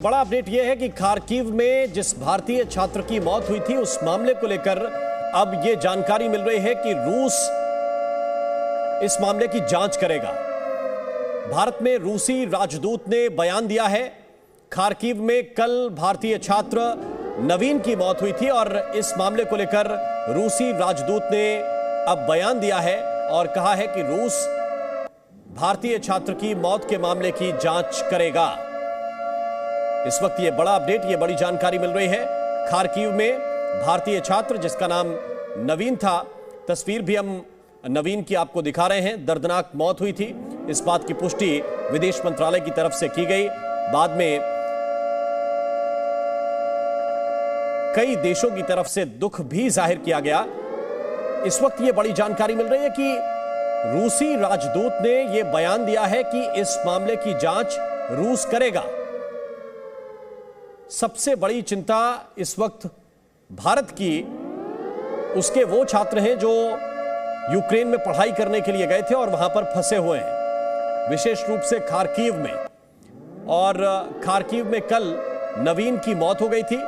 बड़ा अपडेट यह है कि खार्किव में जिस भारतीय छात्र की मौत हुई थी उस मामले को लेकर अब यह जानकारी मिल रही है कि रूस इस मामले की जांच करेगा। भारत में रूसी राजदूत ने बयान दिया है। खार्किव में कल भारतीय छात्र नवीन की मौत हुई थी और इस मामले को लेकर रूसी राजदूत ने अब बयान दिया है और कहा है कि रूस भारतीय छात्र की मौत के मामले की जांच करेगा। इस वक्त ये बड़ा अपडेट, ये बड़ी जानकारी मिल रही है। खार्किव में भारतीय छात्र जिसका नाम नवीन था, तस्वीर भी हम नवीन की आपको दिखा रहे हैं। दर्दनाक मौत हुई थी, इस बात की पुष्टि विदेश मंत्रालय की तरफ से की गई। बाद में कई देशों की तरफ से दुख भी जाहिर किया गया। इस वक्त ये बड़ी जानकारी मिल रही है कि रूसी राजदूत ने यह बयान दिया है कि इस मामले की जांच रूस करेगा। सबसे बड़ी चिंता इस वक्त भारत की उसके वो छात्र हैं जो यूक्रेन में पढ़ाई करने के लिए गए थे और वहां पर फंसे हुए हैं, विशेष रूप से खार्किव में। और खार्किव में कल नवीन की मौत हो गई थी।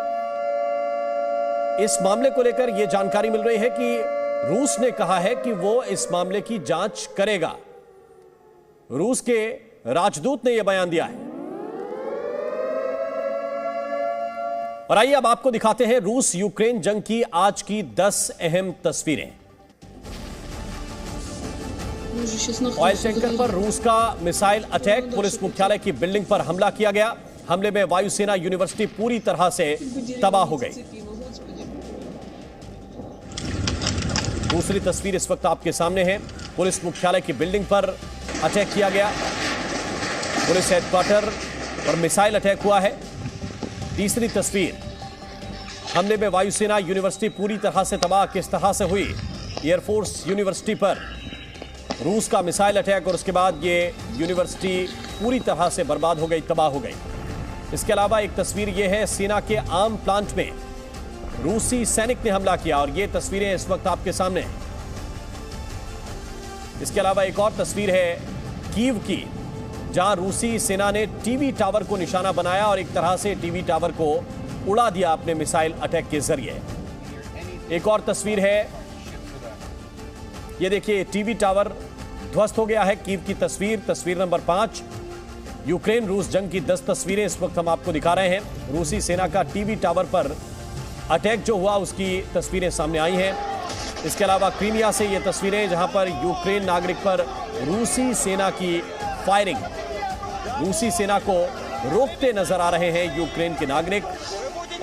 इस मामले को लेकर यह जानकारी मिल रही है कि रूस ने कहा है कि वो इस मामले की जांच करेगा। रूस के राजदूत ने यह बयान दिया है। और आइए अब आपको दिखाते हैं रूस यूक्रेन जंग की आज की 10 अहम तस्वीरें। ऑयल टैंकर पर रूस का मिसाइल अटैक, पुलिस मुख्यालय की बिल्डिंग पर हमला किया गया। हमले में वायुसेना यूनिवर्सिटी पूरी तरह से तबाह हो गई। दूसरी तस्वीर इस वक्त आपके सामने है। पुलिस मुख्यालय की बिल्डिंग पर अटैक किया गया, पुलिस हेडक्वार्टर पर मिसाइल अटैक हुआ है। तीसरी तस्वीर, हमले में वायुसेना यूनिवर्सिटी पूरी तरह से तबाह किस तरह से हुई। एयरफोर्स यूनिवर्सिटी पर रूस का मिसाइल अटैक और उसके बाद ये यूनिवर्सिटी पूरी तरह से बर्बाद हो गई, तबाह हो गई। इसके अलावा एक तस्वीर ये है, सेना के आर्म प्लांट में रूसी सैनिक ने हमला किया और ये तस्वीरें इस वक्त आपके सामने हैं। इसके अलावा एक और तस्वीर है कीव की, जहां रूसी सेना ने टीवी टावर को निशाना बनाया और एक तरह से टीवी टावर को उड़ा दिया अपने मिसाइल अटैक के जरिए। एक और तस्वीर है, ये देखिए, टीवी टावर ध्वस्त हो गया है। कीव की तस्वीर, तस्वीर नंबर 5। यूक्रेन रूस जंग की 10 तस्वीरें इस वक्त हम आपको दिखा रहे हैं। रूसी सेना का टीवी टावर पर अटैक जो हुआ उसकी तस्वीरें सामने आई हैं। इसके अलावा क्रीमिया से ये तस्वीरें जहां पर यूक्रेन नागरिक पर रूसी सेना की फायरिंग, रूसी सेना को रोकते नजर आ रहे हैं यूक्रेन के नागरिक।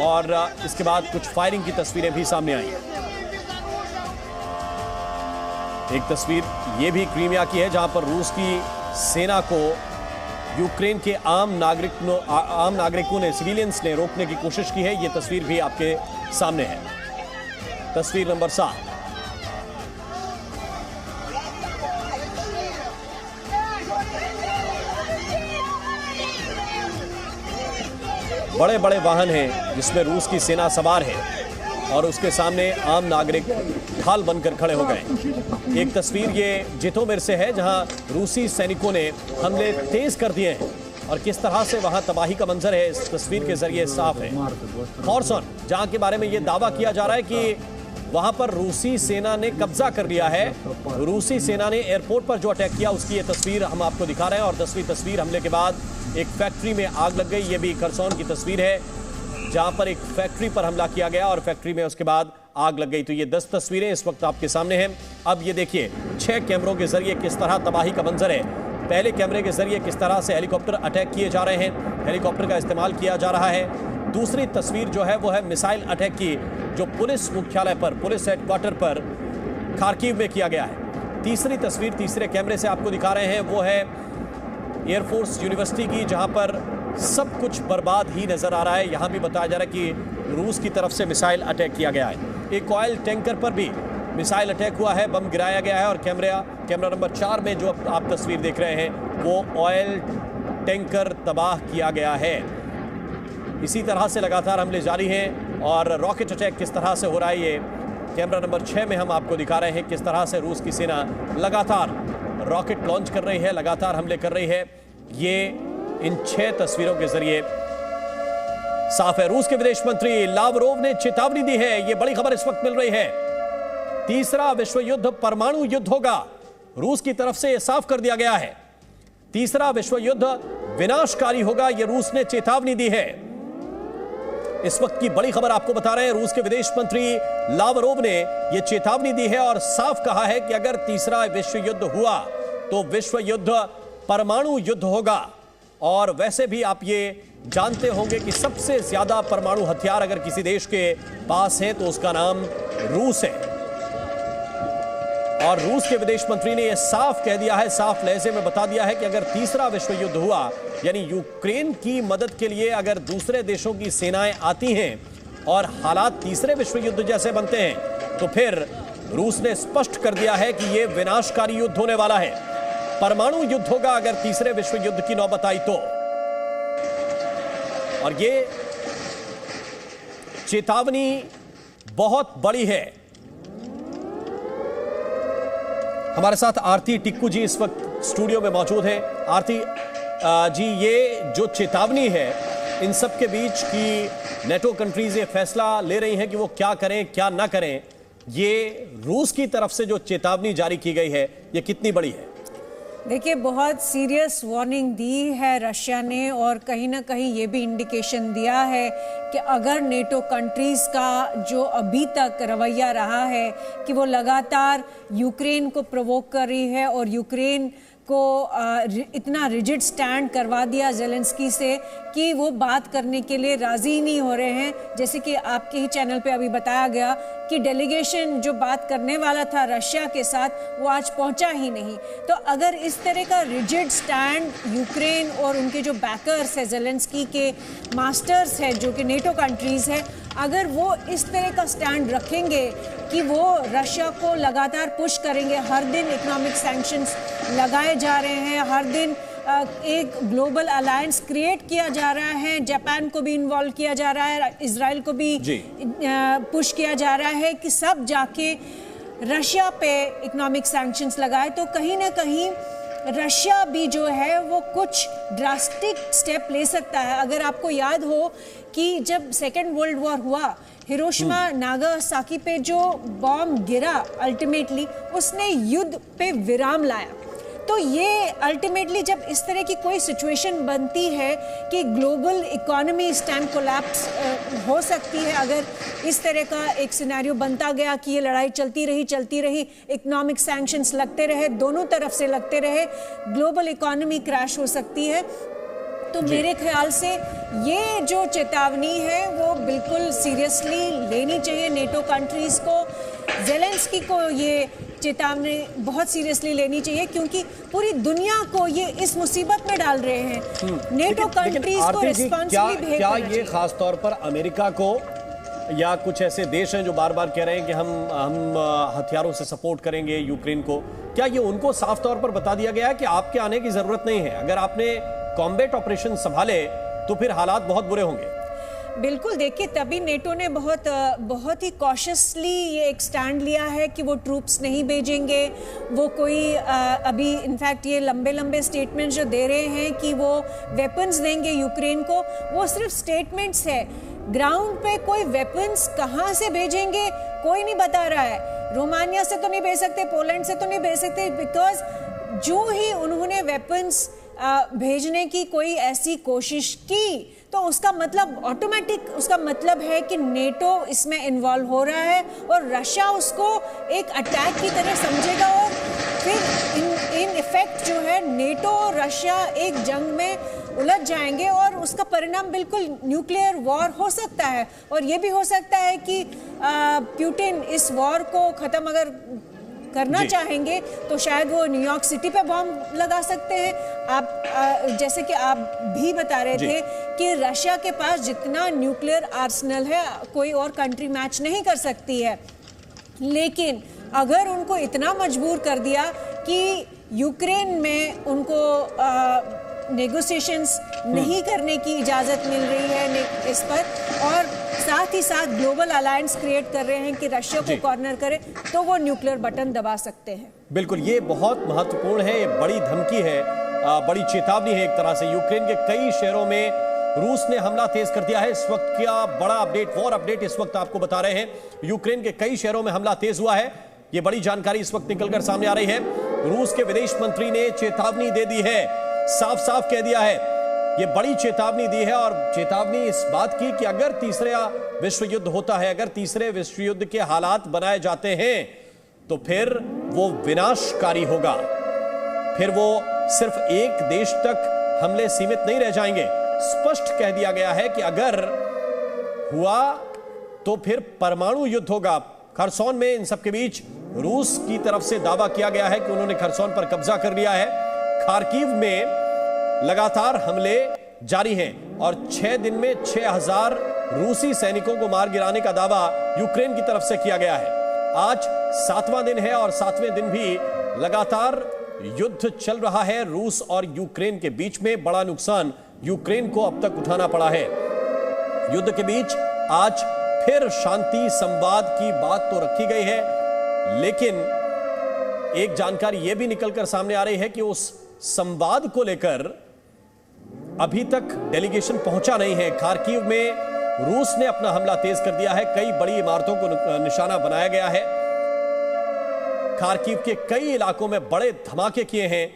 और इसके बाद कुछ फायरिंग की तस्वीरें भी सामने आई। एक तस्वीर ये भी क्रीमिया की है, जहां पर रूस की सेना को यूक्रेन के आम नागरिकों ने, सिविलियंस ने रोकने की कोशिश की है। ये तस्वीर भी आपके सामने है, तस्वीर नंबर 7। बड़े बड़े वाहन हैं जिसमें रूस की सेना सवार है और उसके सामने आम नागरिक ढाल बनकर खड़े हो गए। एक तस्वीर ये जितोमिर से है, जहां रूसी सैनिकों ने हमले तेज कर दिए हैं और किस तरह से वहां तबाही का मंजर है इस तस्वीर के जरिए साफ है। खॉर्सन, जहां के बारे में ये दावा किया जा रहा है कि वहां पर रूसी सेना ने कब्जा कर लिया है। रूसी सेना ने एयरपोर्ट पर जो अटैक किया उसकी ये तस्वीर हम आपको दिखा रहे हैं। और 10वीं तस्वीर, हमले के बाद एक फैक्ट्री में आग लग गई। ये भी खरसोन की तस्वीर है, जहां पर एक फैक्ट्री पर हमला किया गया और फैक्ट्री में उसके बाद आग लग गई। तो ये 10 तस्वीरें इस वक्त आपके सामने हैं। अब ये देखिए, 6 कैमरों के जरिए किस तरह तबाही का मंजर है। पहले कैमरे के जरिए किस तरह से हेलीकॉप्टर अटैक किए जा रहे हैं, हेलीकॉप्टर का इस्तेमाल किया जा रहा है। दूसरी तस्वीर जो है वो है मिसाइल अटैक की, जो पुलिस मुख्यालय पर, पुलिस हेडक्वार्टर पर खार्किव में किया गया है। तीसरी तस्वीर तीसरे कैमरे से आपको दिखा रहे हैं, वो है एयरफोर्स यूनिवर्सिटी की, जहां पर सब कुछ बर्बाद ही नजर आ रहा है। यहां भी बताया जा रहा है कि रूस की तरफ से मिसाइल अटैक किया गया है। एक ऑयल टैंकर पर भी मिसाइल अटैक हुआ है, बम गिराया गया है। और कैमरा नंबर 4 में जो आप तस्वीर देख रहे हैं, वो ऑयल टैंकर तबाह किया गया है। इसी तरह से लगातार हमले जारी हैं और रॉकेट अटैक किस तरह से हो रहा है, ये कैमरा नंबर 6 में हम आपको दिखा रहे हैं। किस तरह से रूस की सेना लगातार रॉकेट लॉन्च कर रही है, लगातार हमले कर रही है। ये इन 6 तस्वीरों के जरिए साफ है। रूस के विदेश मंत्री लावरोव ने चेतावनी दी है, यह बड़ी खबर इस वक्त मिल रही है। तीसरा विश्व युद्ध परमाणु युद्ध होगा, रूस की तरफ से यह साफ कर दिया गया है। तीसरा विश्व युद्ध विनाशकारी होगा, यह रूस ने चेतावनी दी है। इस वक्त की बड़ी खबर आपको बता रहे हैं, रूस के विदेश मंत्री लावरोव ने यह चेतावनी दी है और साफ कहा है कि अगर तीसरा विश्व युद्ध हुआ तो विश्व युद्ध परमाणु युद्ध होगा। और वैसे भी आप ये जानते होंगे कि सबसे ज्यादा परमाणु हथियार अगर किसी देश के पास है तो उसका नाम रूस है। और रूस के विदेश मंत्री ने यह साफ कह दिया है, साफ लहजे में बता दिया है कि अगर तीसरा विश्व युद्ध हुआ, यानी यूक्रेन की मदद के लिए अगर दूसरे देशों की सेनाएं आती हैं और हालात तीसरे विश्व युद्ध जैसे बनते हैं, तो फिर रूस ने स्पष्ट कर दिया है कि यह विनाशकारी युद्ध होने वाला है, परमाणु युद्ध होगा अगर तीसरे विश्व युद्ध की नौबत आई तो। और ये चेतावनी बहुत बड़ी है। हमारे साथ आरती टिक्कू जी इस वक्त स्टूडियो में मौजूद हैं। आरती जी, ये जो चेतावनी है इन सब के बीच की नेटो कंट्रीज ये फैसला ले रही हैं कि वो क्या करें क्या ना करें, ये रूस की तरफ से जो चेतावनी जारी की गई है ये कितनी बड़ी है? देखिए, बहुत सीरियस वार्निंग दी है रशिया ने और कहीं ना कहीं ये भी इंडिकेशन दिया है कि अगर नेटो कंट्रीज़ का जो अभी तक रवैया रहा है कि वो लगातार यूक्रेन को प्रोवोक कर रही है और यूक्रेन को इतना रिजिड स्टैंड करवा दिया ज़ेलेंस्की से कि वो बात करने के लिए राज़ी ही नहीं हो रहे हैं। जैसे कि आपके ही चैनल पे अभी बताया गया कि डेलीगेशन जो बात करने वाला था रशिया के साथ, वो आज पहुंचा ही नहीं। तो अगर इस तरह का रिजिड स्टैंड यूक्रेन और उनके जो बैकर्स है, ज़ेलेंस्की के मास्टर्स है जो कि नेटो कंट्रीज़ है, अगर वो इस तरह का स्टैंड रखेंगे कि वो रशिया को लगातार पुश करेंगे, हर दिन इकोनॉमिक सैंक्शंस लगाए जा रहे हैं, हर दिन एक ग्लोबल अलायंस क्रिएट किया जा रहा है, जापान को भी इन्वॉल्व किया जा रहा है, इजराइल को भी पुश किया जा रहा है कि सब जाके रशिया पे इकोनॉमिक सैंक्शंस लगाए, तो कहीं ना कहीं रशिया भी जो है वो कुछ ड्रास्टिक स्टेप ले सकता है। अगर आपको याद हो कि जब सेकेंड वर्ल्ड वॉर हुआ, हिरोशिमा नागासाकी पे जो बॉम्ब गिरा, अल्टीमेटली उसने युद्ध पे विराम लाया। तो ये अल्टीमेटली जब इस तरह की कोई सिचुएशन बनती है कि ग्लोबल इकोनॉमी इस टाइम कोलैप्स हो सकती है, अगर इस तरह का एक सिनेरियो बनता गया कि ये लड़ाई चलती रही, इकोनॉमिक सैंक्शंस लगते रहे, दोनों तरफ से लगते रहे, ग्लोबल इकोनॉमी क्रैश हो सकती है। तो मेरे ख्याल से ये जो चेतावनी है वो बिल्कुल सीरियसली लेनी चाहिए नेटो कंट्रीज को। ज़ेलेंस्की को ये चेतावनी बहुत सीरियसली लेनी चाहिए क्योंकि पूरी दुनिया को ये इस मुसीबत में डाल रहे हैं। नेटो कंट्रीज को रिस्पॉन्सिबली बिहेव क्या ये खास तौर पर अमेरिका को या कुछ ऐसे देश हैं जो बार बार कह रहे हैं कि हम हथियारों से सपोर्ट करेंगे यूक्रेन को, क्या ये उनको साफ तौर पर बता दिया गया है कि आपके आने की जरूरत नहीं है, अगर आपने कॉम्बैट ऑपरेशन संभाले तो फिर हालात बहुत बुरे होंगे? बिल्कुल, देखिए तभी नेटो ने बहुत ही कॉशियसली ये एक स्टैंड लिया है कि वो ट्रूप्स नहीं भेजेंगे, वो कोई अभी इनफैक्ट ये लंबे स्टेटमेंट्स जो दे रहे हैं कि वो वेपन्स देंगे यूक्रेन को, वो सिर्फ स्टेटमेंट्स है। ग्राउंड पे कोई वेपन्स कहाँ से भेजेंगे कोई नहीं बता रहा है। रोमानिया से तो नहीं भेज सकते, पोलैंड से तो नहीं भेज सकते, बिकॉज जो ही उन्होंने वेपन्स भेजने की कोई ऐसी कोशिश की तो उसका मतलब ऑटोमेटिक उसका मतलब है कि नेटो इसमें इन्वॉल्व हो रहा है और रशिया उसको एक अटैक की तरह समझेगा और फिर इन इफेक्ट जो है नेटो और रशिया एक जंग में उलझ जाएंगे और उसका परिणाम बिल्कुल न्यूक्लियर वॉर हो सकता है। और ये भी हो सकता है कि पुतिन इस वॉर को ख़त्म अगर करना चाहेंगे तो शायद वो न्यूयॉर्क सिटी पे बॉम्ब लगा सकते हैं। आप जैसे कि आप भी बता रहे थे कि रशिया के पास जितना न्यूक्लियर आर्सेनल है कोई और कंट्री मैच नहीं कर सकती है, लेकिन अगर उनको इतना मजबूर कर दिया कि यूक्रेन में उनको नेगोशिएशंस नहीं करने की इजाज़त मिल रही है इस पर, और साथ ही साथ ग्लोबल अलायंस क्रिएट कर रहे हैं कि रशिया को कॉर्नर करे, तो वो न्यूक्लियर बटन दबा सकते हैं। बिल्कुल, ये बहुत महत्वपूर्ण है, ये बड़ी धमकी है, बड़ी चेतावनी है एक तरह से। यूक्रेन के कई शहरों में रूस ने हमला तेज कर दिया है। इस वक्त क्या बड़ा अपडेट, वॉर अपडेट इस वक्त आपको बता रहे हैं। यूक्रेन के कई शहरों में हमला तेज हुआ है। यह बड़ी जानकारी इस वक्त निकलकर सामने आ रही है। रूस के विदेश मंत्री ने चेतावनी दे दी है, साफ साफ कह दिया है, ये बड़ी चेतावनी दी है। और चेतावनी इस बात की कि अगर तीसरा विश्व युद्ध होता है, अगर तीसरे विश्व युद्ध के हालात बनाए जाते हैं तो फिर वो विनाशकारी होगा। फिर वो सिर्फ एक देश तक हमले सीमित नहीं रह जाएंगे। स्पष्ट कह दिया गया है कि अगर हुआ तो फिर परमाणु युद्ध होगा। खरसोन में इन सबके बीच रूस की तरफ से दावा किया गया है कि उन्होंने खरसोन पर कब्जा कर लिया है। खार्किव में लगातार हमले जारी हैं और 6 दिन में 6000 रूसी सैनिकों को मार गिराने का दावा यूक्रेन की तरफ से किया गया है। आज 7वां दिन है और 7वें दिन भी लगातार युद्ध चल रहा है। रूस और यूक्रेन के बीच में बड़ा नुकसान यूक्रेन को अब तक उठाना पड़ा है। युद्ध के बीच आज फिर शांति संवाद की बात तो रखी गई है, लेकिन एक जानकारी यह भी निकलकर सामने आ रही है कि उस संवाद को लेकर अभी तक डेलीगेशन पहुंचा नहीं है। खार्किव में रूस ने अपना हमला तेज कर दिया है। कई बड़ी इमारतों को निशाना बनाया गया है। खार्किव के कई इलाकों में बड़े धमाके किए हैं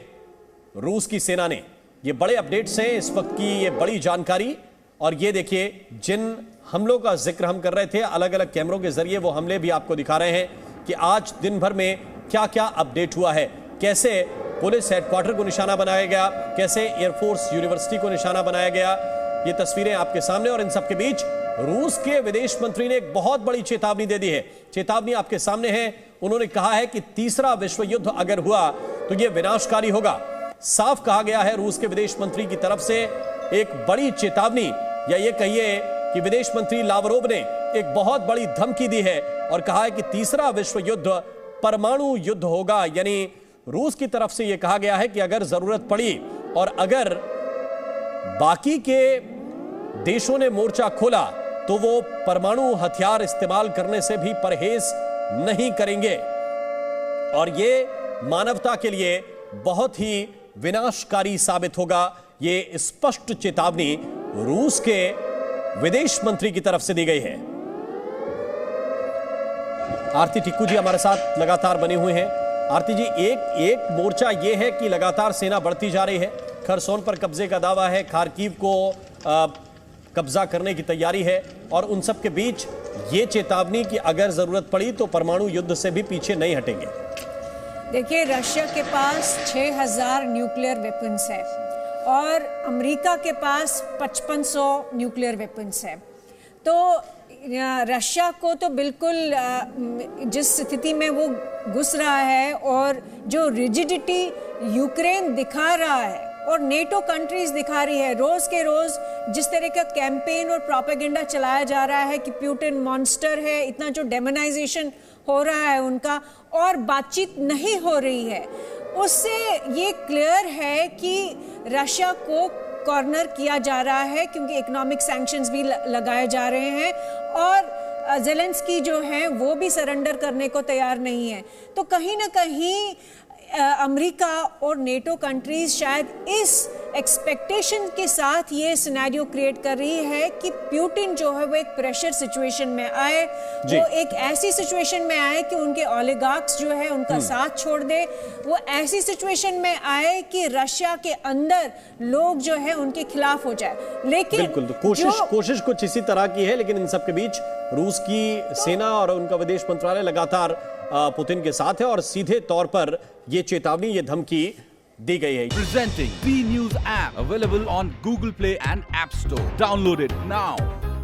रूस की सेना ने। ये बड़े अपडेट्स हैं इस वक्त की, ये बड़ी जानकारी। और ये देखिए, जिन हमलों का जिक्र हम कर रहे थे, अलग अलग कैमरों के जरिए वो हमले भी आपको दिखा रहे हैं कि आज दिन भर में क्या क्या अपडेट हुआ है। कैसे पुलिस हेडक्वार्टर को निशाना बनाया गया, कैसे एयरफोर्स यूनिवर्सिटी को निशाना बनाया गया, ये तस्वीरें आपके सामने। और इन सबके बीच रूस के विदेश मंत्री ने एक बहुत बड़ी चेतावनी दे दी है। चेतावनी आपके सामने है। उन्होंने कहा है कि तीसरा विश्व युद्ध अगर हुआ तो यह विनाशकारी होगा। साफ कहा गया है रूस के विदेश मंत्री की तरफ से एक बड़ी चेतावनी, या ये कहिए कि विदेश मंत्री लावरोव ने एक बहुत बड़ी धमकी दी है और कहा है कि तीसरा विश्व युद्ध परमाणु युद्ध होगा। यानी रूस की तरफ से यह कहा गया है कि अगर जरूरत पड़ी और अगर बाकी के देशों ने मोर्चा खोला तो वो परमाणु हथियार इस्तेमाल करने से भी परहेज नहीं करेंगे। और ये मानवता के लिए बहुत ही विनाशकारी साबित होगा। ये स्पष्ट चेतावनी रूस के विदेश मंत्री की तरफ से दी गई है। आरती टिक्कू जी हमारे साथ लगातार बने हुए हैं। आरती जी, एक मोर्चा यह है कि लगातार सेना बढ़ती जा रही है, खरसोन पर कब्जे का दावा है, खार्किव को कब्जा करने की तैयारी है, और उन सब के बीच ये चेतावनी कि अगर जरूरत पड़ी तो परमाणु युद्ध से भी पीछे नहीं हटेंगे। देखिए, रशिया के पास 6000 न्यूक्लियर वेपन्स है और अमेरिका के पास 5500 न्यूक्लियर वेपन्स है। तो रशिया को तो बिल्कुल जिस स्थिति में वो घुस रहा है और जो रिजिडिटी यूक्रेन दिखा रहा है और नेटो कंट्रीज दिखा रही है, रोज के रोज जिस तरह का कैंपेन और प्रोपेगेंडा चलाया जा रहा है कि प्यूटिन मॉन्स्टर है, इतना जो डेमोनाइजेशन हो रहा है उनका, और बातचीत नहीं हो रही है, उससे ये क्लियर है कि रशिया को कॉर्नर किया जा रहा है, क्योंकि इकोनॉमिक सैंक्शंस भी लगाए जा रहे हैं और ज़ेलेंस्की जो है वो भी सरेंडर करने को तैयार नहीं है। तो कहीं ना कहीं अमेरिका और नेटो कंट्रीज शायद इस एक्सपेक्टेशन के साथ ये सिनेरियो क्रिएट कर रही है कि प्यूटिन जो है वो एक प्रेशर सिचुएशन में आए, वो एक ऐसी सिचुएशन में आए कि उनके ओलिगार्क्स जो है उनका साथ छोड़ दे, वो ऐसी सिचुएशन में आए कि रशिया के अंदर लोग जो है उनके खिलाफ हो जाए। लेकिन बिल्कुल, तो कोशिश कुछ इसी तरह की है, लेकिन इन सब के बीच रूस की सेना और उनका विदेश मंत्रालय लगातार पुतिन के साथ है और सीधे तौर पर ये चेतावनी, ये धमकी दी गई है। Presenting B News app available on Google Play and App Store. Download it now.